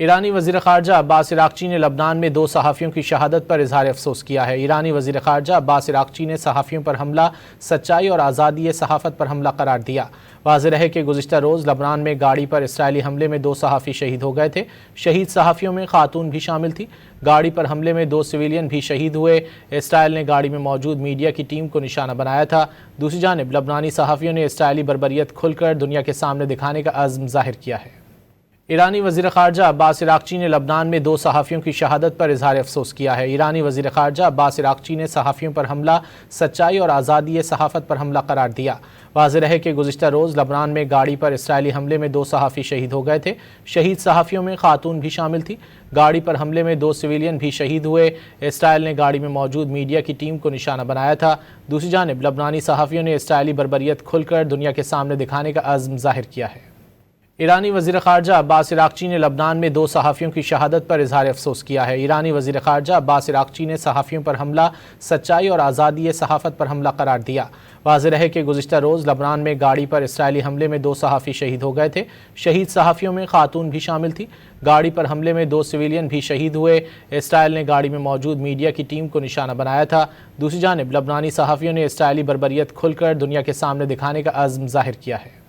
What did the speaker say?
ایرانی وزیر خارجہ عباس عراقچی نے لبنان میں 2 صحافیوں کی شہادت پر اظہار افسوس کیا ہے۔ ایرانی وزیر خارجہ عباس عراقچی نے صحافیوں پر حملہ سچائی اور آزادی صحافت پر حملہ قرار دیا۔ واضح رہے کہ گزشتہ روز لبنان میں گاڑی پر اسرائیلی حملے میں 2 صحافی شہید ہو گئے تھے۔ شہید صحافیوں میں خاتون بھی شامل تھی۔ گاڑی پر حملے میں 2 سویلین بھی شہید ہوئے۔ اسرائیل نے گاڑی میں موجود میڈیا کی ٹیم کو نشانہ بنایا تھا۔ دوسری جانب لبنانی صحافیوں نے اسرائیلی بربریت کھل کر دنیا کے سامنے دکھانے کا عزم ظاہر کیا ہے۔ ایرانی وزیر خارجہ عباس عراقچی نے لبنان میں 2 صحافیوں کی شہادت پر اظہار افسوس کیا ہے۔ ایرانی وزیر خارجہ عباس عراقچی نے صحافیوں پر حملہ سچائی اور آزادی صحافت پر حملہ قرار دیا۔ واضح رہے کہ گزشتہ روز لبنان میں گاڑی پر اسرائیلی حملے میں 2 صحافی شہید ہو گئے تھے۔ شہید صحافیوں میں خاتون بھی شامل تھی۔ گاڑی پر حملے میں 2 سویلین بھی شہید ہوئے۔ اسرائیل نے گاڑی میں موجود میڈیا کی ٹیم کو نشانہ بنایا تھا۔ دوسری جانب لبنانی صحافیوں نے اسرائیلی بربریت کھل کر دنیا کے سامنے دکھانے کا عزم ظاہر کیا ہے۔ ایرانی وزیر خارجہ عباس عراقچی نے لبنان میں 2 صحافیوں کی شہادت پر اظہار افسوس کیا ہے۔ ایرانی وزیر خارجہ عباس عراقچی نے صحافیوں پر حملہ سچائی اور آزادی صحافت پر حملہ قرار دیا۔ واضح رہے کہ گزشتہ روز لبنان میں گاڑی پر اسرائیلی حملے میں 2 صحافی شہید ہو گئے تھے۔ شہید صحافیوں میں خاتون بھی شامل تھی۔ گاڑی پر حملے میں 2 سویلین بھی شہید ہوئے۔ اسرائیل نے گاڑی میں موجود میڈیا کی ٹیم کو نشانہ بنایا تھا۔ دوسری جانب لبنانی صحافیوں نے اسرائیلی بربریت کھل کر دنیا کے سامنے دکھانے کا عزم ظاہر کیا ہے۔